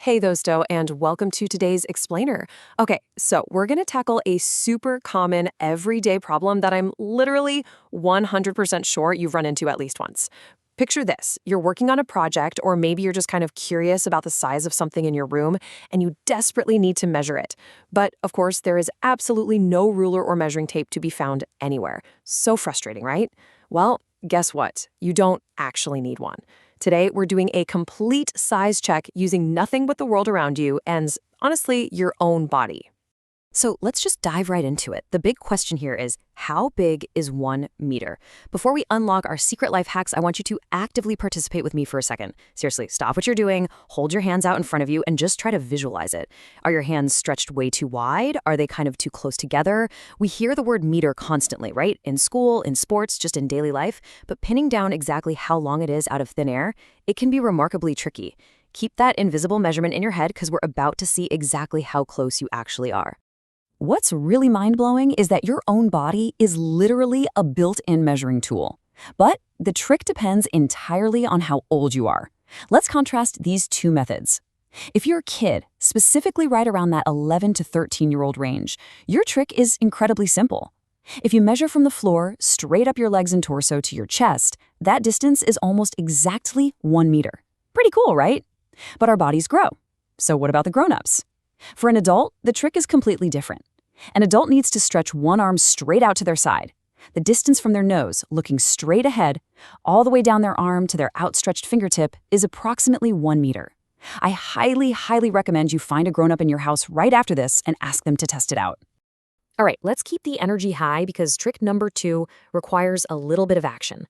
Hey Thosto, and welcome to today's explainer. Okay, so we're going to tackle a super common everyday problem that I'm literally 100% sure you've run into at least once. Picture this. You're working on a project, or maybe you're just kind of curious about the size of something in your room, and you desperately need to measure it. But, of course, there is absolutely no ruler or measuring tape to be found anywhere. So frustrating, right? Well, guess what? You don't actually need one. Today, we're doing a complete size check using nothing but the world around you and, honestly, your own body. So let's just dive right into it. The big question here is, how big is 1 meter? Before we unlock our secret life hacks, I want you to actively participate with me for a second. Seriously, stop what you're doing, hold your hands out in front of you, and just try to visualize it. Are your hands stretched way too wide? Are they kind of too close together? We hear the word meter constantly, right? In school, in sports, just in daily life. But pinning down exactly how long it is out of thin air, it can be remarkably tricky. Keep that invisible measurement in your head because we're about to see exactly how close you actually are. What's really mind-blowing is that your own body is literally a built-in measuring tool. But the trick depends entirely on how old you are. Let's contrast these two methods. If you're a kid, specifically right around that 11 to 13-year-old range, your trick is incredibly simple. If you measure from the floor straight up your legs and torso to your chest, that distance is almost exactly 1 meter. Pretty cool, right? But our bodies grow. So what about the grown-ups? For an adult, the trick is completely different. An adult needs to stretch one arm straight out to their side. The distance from their nose, looking straight ahead, all the way down their arm to their outstretched fingertip is approximately 1 meter. I highly, highly recommend you find a grown-up in your house right after this and ask them to test it out. All right, let's keep the energy high because trick number 2 requires a little bit of action.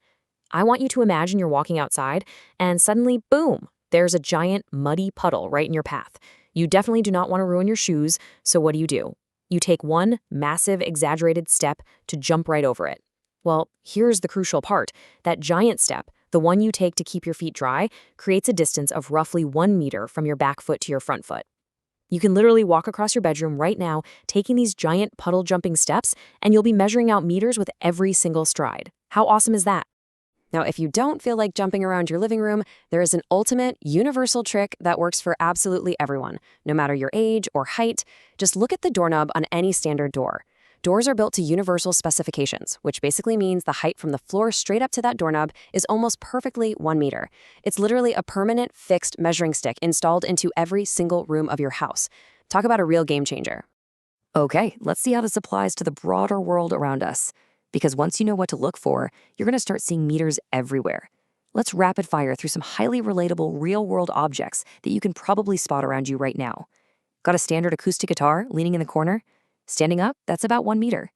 I want you to imagine you're walking outside and suddenly, boom, there's a giant muddy puddle right in your path. You definitely do not want to ruin your shoes, so what do? You take one massive, exaggerated step to jump right over it. Well, here's the crucial part. That giant step, the one you take to keep your feet dry, creates a distance of roughly 1 meter from your back foot to your front foot. You can literally walk across your bedroom right now, taking these giant puddle-jumping steps, and you'll be measuring out meters with every single stride. How awesome is that? Now, if you don't feel like jumping around your living room, there is an ultimate, universal trick that works for absolutely everyone, no matter your age or height. Just look at the doorknob on any standard door. Doors are built to universal specifications, which basically means the height from the floor straight up to that doorknob is almost perfectly 1 meter. It's literally a permanent, fixed measuring stick installed into every single room of your house. Talk about a real game changer. Okay, let's see how this applies to the broader world around us. Because once you know what to look for, you're going to start seeing meters everywhere. Let's rapid fire through some highly relatable real-world objects that you can probably spot around you right now. Got a standard acoustic guitar leaning in the corner? Standing up, that's about 1 meter.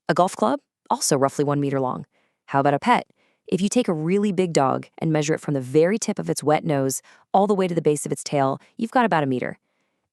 A golf club? Also roughly 1 meter long. How about a pet? If you take a really big dog and measure it from the very tip of its wet nose all the way to the base of its tail, you've got about 1 meter.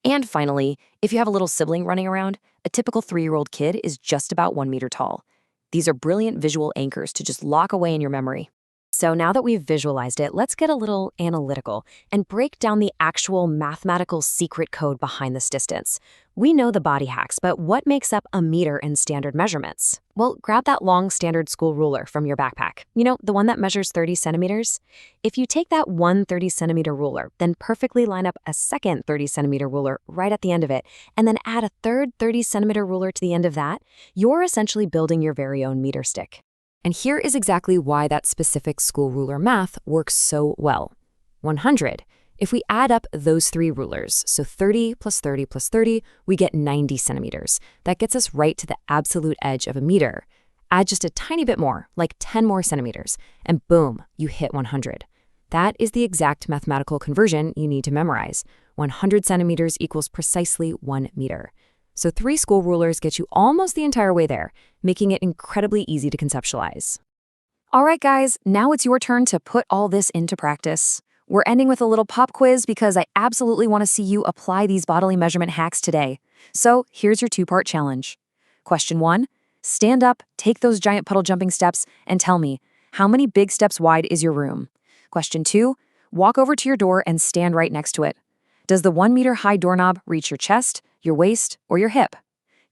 And finally, if you have a little sibling running around, a typical 3-year-old kid is just about 1 meter tall. These are brilliant visual anchors to just lock away in your memory. So now that we've visualized it, let's get a little analytical and break down the actual mathematical secret code behind this distance. We know the body hacks, but what makes up a meter in standard measurements? Well, grab that long standard school ruler from your backpack. You know, the one that measures 30 centimeters? If you take that one 30-centimeter ruler, then perfectly line up a second 30-centimeter ruler right at the end of it, and then add a third 30-centimeter ruler to the end of that, you're essentially building your very own meter stick. And here is exactly why that specific school ruler math works so well. 100. If we add up those 3 rulers, so 30 plus 30 plus 30, we get 90 centimeters. That gets us right to the absolute edge of a meter. Add just a tiny bit more, like 10 more centimeters, and boom, you hit 100. That is the exact mathematical conversion you need to memorize. 100 centimeters equals precisely 1 meter. So 3 school rulers get you almost the entire way there, making it incredibly easy to conceptualize. All right, guys, now it's your turn to put all this into practice. We're ending with a little pop quiz because I absolutely want to see you apply these bodily measurement hacks today. So here's your 2-part challenge. Question 1, stand up, take those giant puddle jumping steps, and tell me, how many big steps wide is your room? Question 2, walk over to your door and stand right next to it. Does the 1 meter high doorknob reach your chest, your waist, or your hip?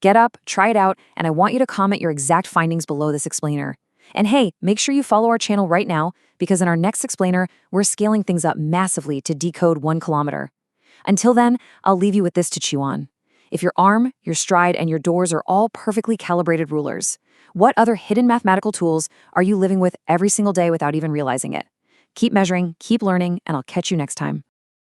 Get up, try it out, and I want you to comment your exact findings below this explainer. And hey, make sure you follow our channel right now because in our next explainer, we're scaling things up massively to decode 1 kilometer. Until then, I'll leave you with this to chew on. If your arm, your stride, and your doors are all perfectly calibrated rulers, what other hidden mathematical tools are you living with every single day without even realizing it? Keep measuring, keep learning, and I'll catch you next time.